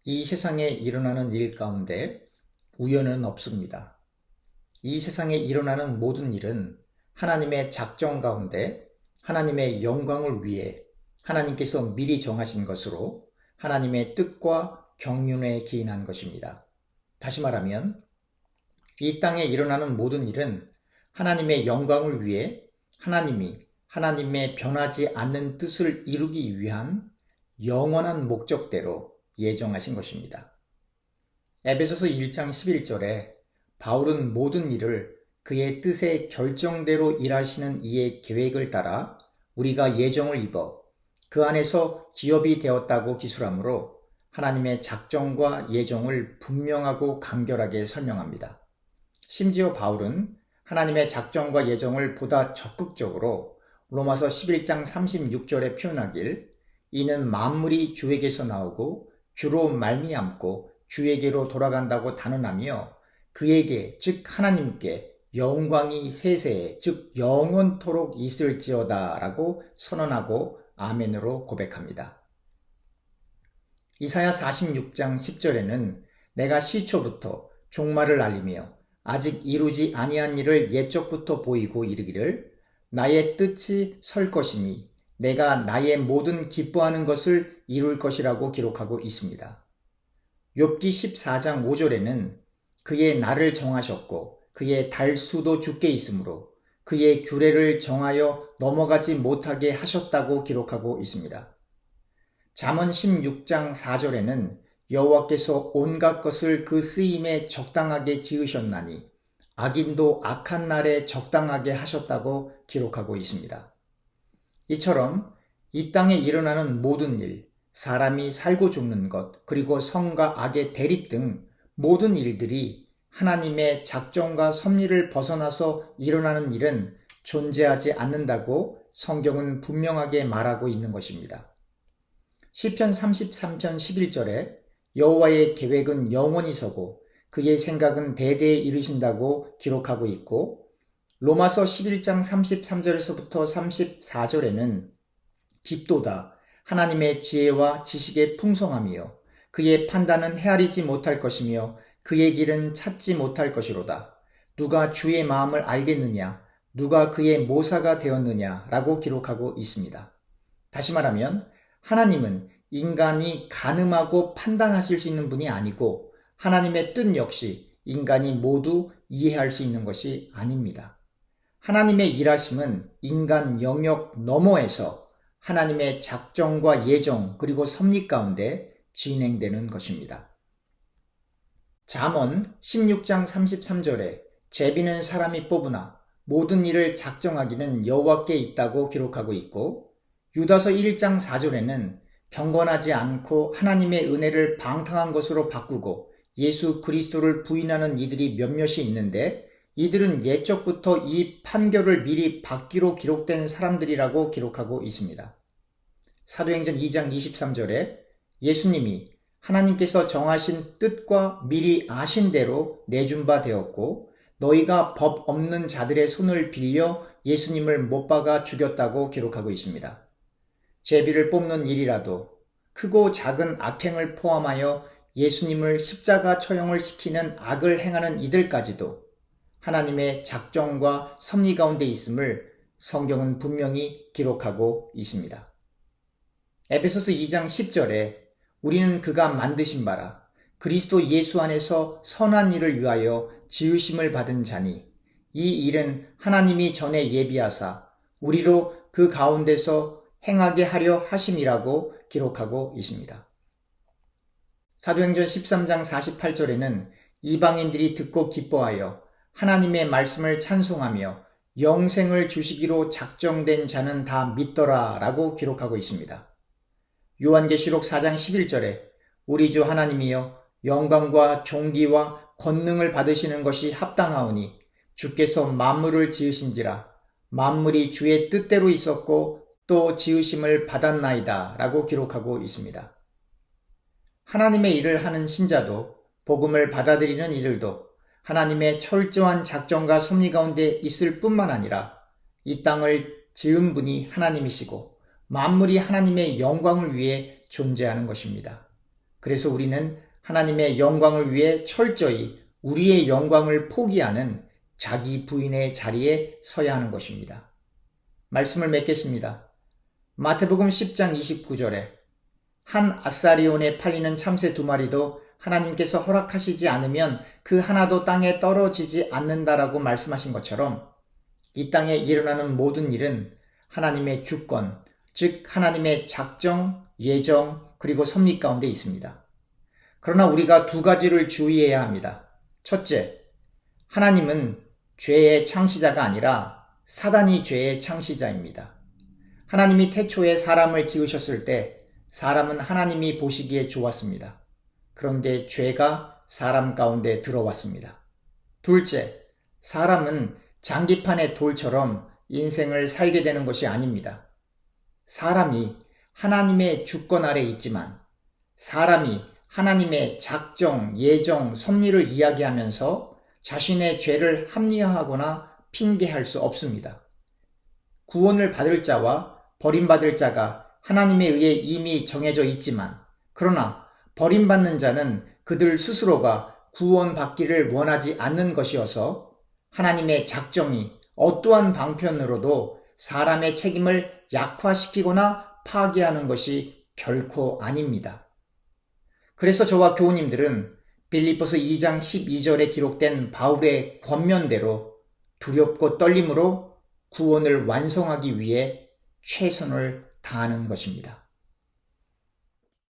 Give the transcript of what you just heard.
이 세상에 일어나는 일 가운데 우연은 없습니다. 이 세상에 일어나는 모든 일은 하나님의 작정 가운데 하나님의 영광을 위해 하나님께서 미리 정하신 것으로 하나님의 뜻과 경륜에 기인한 것입니다. 다시 말하면 이 땅에 일어나는 모든 일은 하나님의 영광을 위해 하나님이 하나님의 변하지 않는 뜻을 이루기 위한 영원한 목적대로 예정하신 것입니다. 에베소서 1장 11절에 바울은 모든 일을 그의 뜻의 결정대로 일하시는 이의 계획을 따라 우리가 예정을 입어 그 안에서 기업이 되었다고 기술하므로 하나님의 작정과 예정을 분명하고 간결하게 설명합니다. 심지어 바울은 하나님의 작정과 예정을 보다 적극적으로 로마서 11장 36절에 표현하길 이는 만물이 주에게서 나오고 주로 말미암고 주에게로 돌아간다고 단언하며 그에게 즉 하나님께 영광이 세세에 즉 영원토록 있을지어다 라고 선언하고 아멘으로 고백합니다. 이사야 46장 10절에는 내가 시초부터 종말을 알리며 아직 이루지 아니한 일을 옛적부터 보이고 이르기를 나의 뜻이 설 것이니 내가 나의 모든 기뻐하는 것을 이룰 것이라고 기록하고 있습니다. 욥기 14장 5절에는 그의 날을 정하셨고 그의 달수도 주께 있으므로 그의 규례를 정하여 넘어가지 못하게 하셨다고 기록하고 있습니다. 잠언 16장 4절에는 여호와께서 온갖 것을 그 쓰임에 적당하게 지으셨나니 악인도 악한 날에 적당하게 하셨다고 기록하고 있습니다. 이처럼 이 땅에 일어나는 모든 일, 사람이 살고 죽는 것, 그리고 성과 악의 대립 등 모든 일들이 하나님의 작정과 섭리를 벗어나서 일어나는 일은 존재하지 않는다고 성경은 분명하게 말하고 있는 것입니다. 시편 33편 11절에 여호와의 계획은 영원히 서고 그의 생각은 대대에 이르신다고 기록하고 있고 로마서 11장 33절에서부터 34절에는 깊도다 하나님의 지혜와 지식의 풍성함이요 그의 판단은 헤아리지 못할 것이며 그의 길은 찾지 못할 것이로다. 누가 주의 마음을 알겠느냐 누가 그의 모사가 되었느냐 라고 기록하고 있습니다. 다시 말하면 하나님은 인간이 가늠하고 판단하실 수 있는 분이 아니고 하나님의 뜻 역시 인간이 모두 이해할 수 있는 것이 아닙니다. 하나님의 일하심은 인간 영역 너머에서 하나님의 작정과 예정 그리고 섭리 가운데 진행되는 것입니다. 잠언 16장 33절에 제비는 사람이 뽑으나 모든 일을 작정하기는 여호와께 있다고 기록하고 있고 유다서 1장 4절에는 경건하지 않고 하나님의 은혜를 방탕한 것으로 바꾸고 예수 그리스도를 부인하는 이들이 몇몇이 있는데 이들은 옛적부터 이 판결을 미리 받기로 기록된 사람들이라고 기록하고 있습니다. 사도행전 2장 23절에 예수님이 하나님께서 정하신 뜻과 미리 아신 대로 내준 바 되었고 너희가 법 없는 자들의 손을 빌려 예수님을 못 박아 죽였다고 기록하고 있습니다. 제비를 뽑는 일이라도 크고 작은 악행을 포함하여 예수님을 십자가 처형을 시키는 악을 행하는 이들까지도 하나님의 작정과 섭리 가운데 있음을 성경은 분명히 기록하고 있습니다. 에베소서 2장 10절에 우리는 그가 만드신 바라 그리스도 예수 안에서 선한 일을 위하여 지으심을 받은 자니 이 일은 하나님이 전에 예비하사 우리로 그 가운데서 행하게 하려 하심이라고 기록하고 있습니다. 사도행전 13장 48절에는 이방인들이 듣고 기뻐하여 하나님의 말씀을 찬송하며 영생을 주시기로 작정된 자는 다 믿더라 라고 기록하고 있습니다. 요한계시록 4장 11절에 우리 주 하나님이여 영광과 존귀와 권능을 받으시는 것이 합당하오니 주께서 만물을 지으신지라 만물이 주의 뜻대로 있었고 또 지으심을 받았나이다 라고 기록하고 있습니다. 하나님의 일을 하는 신자도 복음을 받아들이는 이들도 하나님의 철저한 작정과 섭리 가운데 있을 뿐만 아니라 이 땅을 지은 분이 하나님이시고 만물이 하나님의 영광을 위해 존재하는 것입니다. 그래서 우리는 하나님의 영광을 위해 철저히 우리의 영광을 포기하는 자기 부인의 자리에 서야 하는 것입니다. 말씀을 맺겠습니다. 마태복음 10장 29절에 한 아사리온에 팔리는 참새 2마리도 하나님께서 허락하시지 않으면 그 하나도 땅에 떨어지지 않는다라고 말씀하신 것처럼 이 땅에 일어나는 모든 일은 하나님의 주권, 즉 하나님의 작정, 예정, 그리고 섭리 가운데 있습니다. 그러나 우리가 2가지를 주의해야 합니다. 첫째, 하나님은 죄의 창시자가 아니라 사단이 죄의 창시자입니다. 하나님이 태초에 사람을 지으셨을 때 사람은 하나님이 보시기에 좋았습니다. 그런데 죄가 사람 가운데 들어왔습니다. 둘째, 사람은 장기판의 돌처럼 인생을 살게 되는 것이 아닙니다. 사람이 하나님의 주권 아래 있지만 사람이 하나님의 작정, 예정, 섭리를 이야기하면서 자신의 죄를 합리화하거나 핑계할 수 없습니다. 구원을 받을 자와 버림받을 자가 하나님에 의해 이미 정해져 있지만 그러나 버림받는 자는 그들 스스로가 구원받기를 원하지 않는 것이어서 하나님의 작정이 어떠한 방편으로도 사람의 책임을 약화시키거나 파괴하는 것이 결코 아닙니다. 그래서 저와 교우님들은 빌립보서 2장 12절에 기록된 바울의 권면대로 두렵고 떨림으로 구원을 완성하기 위해 최선을 다하는 것입니다.